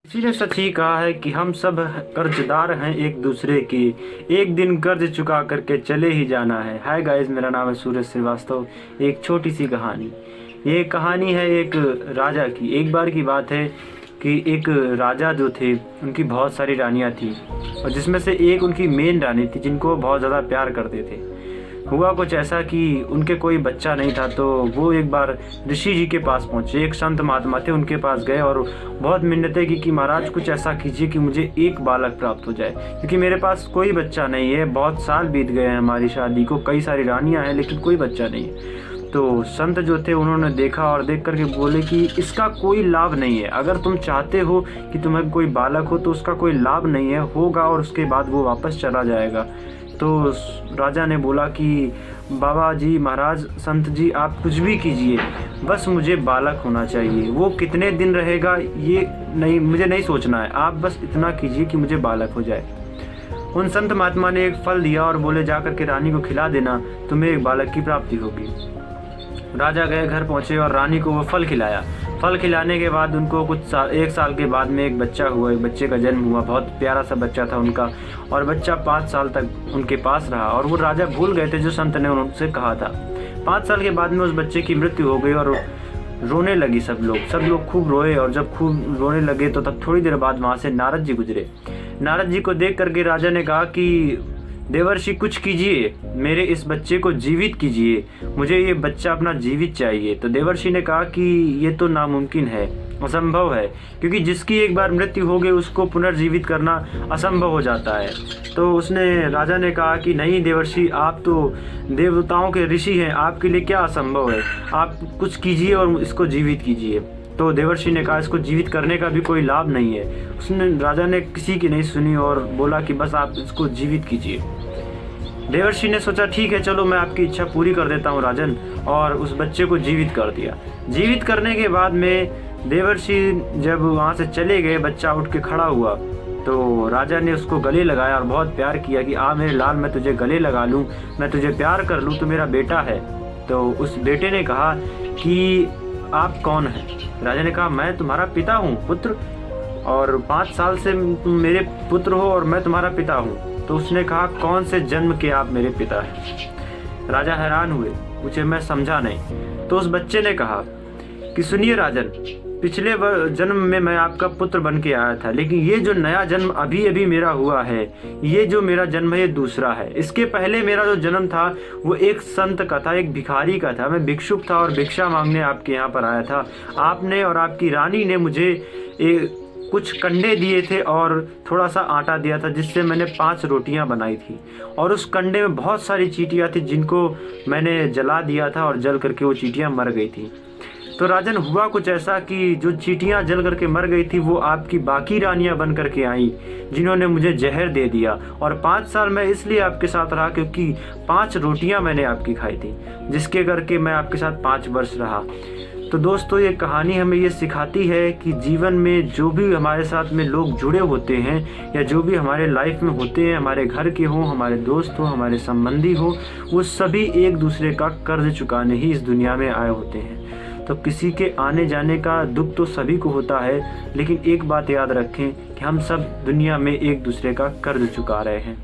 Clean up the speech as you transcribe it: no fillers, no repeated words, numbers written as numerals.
किसी ने सच ही कहा है कि हम सब कर्जदार हैं एक दूसरे के, एक दिन कर्ज चुका करके चले ही जाना है। हाय गाइस, मेरा नाम है सूरज श्रीवास्तव। एक छोटी सी कहानी, ये कहानी है एक राजा की। एक बार की बात है कि एक राजा जो थे, उनकी बहुत सारी रानियां थी और जिसमें से एक उनकी मेन रानी थी जिनको बहुत ज़्यादा प्यार करते थे। हुआ कुछ ऐसा कि उनके कोई बच्चा नहीं था, तो वो एक बार ऋषि जी के पास पहुँचे। एक संत महात्मा थे, उनके पास गए और बहुत मिन्नतें की कि महाराज कुछ ऐसा कीजिए कि मुझे एक बालक प्राप्त हो जाए, क्योंकि मेरे पास कोई बच्चा नहीं है। बहुत साल बीत गए हैं हमारी शादी को, कई सारी रानियां हैं लेकिन कोई बच्चा नहीं है। तो संत जो थे उन्होंने देखा और देख करके बोले कि इसका कोई लाभ नहीं है। अगर तुम चाहते हो कि तुम्हें कोई बालक हो तो उसका कोई लाभ नहीं है, होगा और उसके बाद वो वापस चला जाएगा। तो राजा ने बोला कि बाबा जी, महाराज, संत जी, आप कुछ भी कीजिए, बस मुझे बालक होना चाहिए। वो कितने दिन रहेगा ये नहीं, मुझे नहीं सोचना है, आप बस इतना कीजिए कि मुझे बालक हो जाए। उन संत महात्मा ने एक फल दिया और बोले जा करके रानी को खिला देना, तुम्हें एक बालक की प्राप्ति होगी। राजा गए, घर पहुंचे और रानी को वो फल खिलाया। फल खिलाने के बाद उनको एक साल के बाद में एक बच्चा हुआ, एक बच्चे का जन्म हुआ। बहुत प्यारा सा बच्चा था उनका और बच्चा 5 साल तक उनके पास रहा और वो राजा भूल गए थे जो संत ने उनसे कहा था। 5 साल के बाद में उस बच्चे की मृत्यु हो गई और रोने लगी सब लोग खूब रोए। और जब खूब रोने लगे तो तब थोड़ी देर बाद वहाँ से नारद जी गुजरे। नारद जी को देख करके राजा ने कहा कि देवर्षि, कुछ कीजिए, मेरे इस बच्चे को जीवित कीजिए, मुझे ये बच्चा अपना जीवित चाहिए। तो देवर्षि ने कहा कि ये तो नामुमकिन है, असंभव है, क्योंकि जिसकी एक बार मृत्यु हो गई उसको पुनर्जीवित करना असंभव हो जाता है। तो राजा ने कहा कि नहीं देवर्षि, आप तो देवताओं के ऋषि हैं, आपके लिए क्या असंभव है, आप कुछ कीजिए और इसको जीवित कीजिए। तो देवर्षि ने कहा इसको जीवित करने का भी कोई लाभ नहीं है। राजा ने किसी की नहीं सुनी और बोला कि बस आप इसको जीवित कीजिए। देवर्षि ने सोचा ठीक है, चलो मैं आपकी इच्छा पूरी कर देता हूँ राजन, और उस बच्चे को जीवित कर दिया। जीवित करने के बाद में देवर्षि जब वहाँ से चले गए, बच्चा उठ के खड़ा हुआ तो राजा ने उसको गले लगाया और बहुत प्यार किया कि आ मेरे लाल, मैं तुझे गले लगा लूँ, मैं तुझे प्यार कर लूँ, तो मेरा बेटा है। तो उस बेटे ने कहा कि आप कौन हैं? राजा ने कहा मैं तुम्हारा पिता हूँ पुत्र, और 5 साल से तुम मेरे पुत्र हो और मैं तुम्हारा पिता हूँ। तो उसने कहा कौन से जन्म के आप मेरे पिता हैं? राजा हैरान हुए, पूछे मैं समझा नहीं। तो उस बच्चे ने कहा कि सुनिए राजन, पिछले जन्म में मैं आपका पुत्र बन के आया था, लेकिन ये जो नया जन्म अभी अभी मेरा हुआ है, ये जो मेरा जन्म है ये दूसरा है। इसके पहले मेरा जो जन्म था वो एक संत का था, एक भिखारी का था। मैं भिक्षुक था और भिक्षा मांगने आपके यहाँ पर आया था। आपने और आपकी रानी ने मुझे कुछ कंडे दिए थे और थोड़ा सा आटा दिया था, जिससे मैंने 5 रोटियां बनाई थी, और उस कंडे में बहुत सारी चींटियां थी जिनको मैंने जला दिया था और जल करके वो चींटियां मर गई थी। तो राजन, हुआ कुछ ऐसा कि जो चींटियां जल करके मर गई थी वो आपकी बाकी रानियां बन करके आई, जिन्होंने मुझे जहर दे दिया। और 5 साल मैं इसलिए आपके साथ रहा क्योंकि 5 रोटियां मैंने आपकी खाई थी, जिसके करके मैं आपके साथ 5 वर्ष रहा। तो दोस्तों, ये कहानी हमें ये सिखाती है कि जीवन में जो भी हमारे साथ में लोग जुड़े होते हैं या जो भी हमारे लाइफ में होते हैं, हमारे घर के हों, हमारे दोस्त हों, हमारे संबंधी हो, वो सभी एक दूसरे का कर्ज चुकाने ही इस दुनिया में आए होते हैं। तो किसी के आने जाने का दुख तो सभी को होता है, लेकिन एक बात याद रखें कि हम सब दुनिया में एक दूसरे का कर्ज चुका रहे हैं।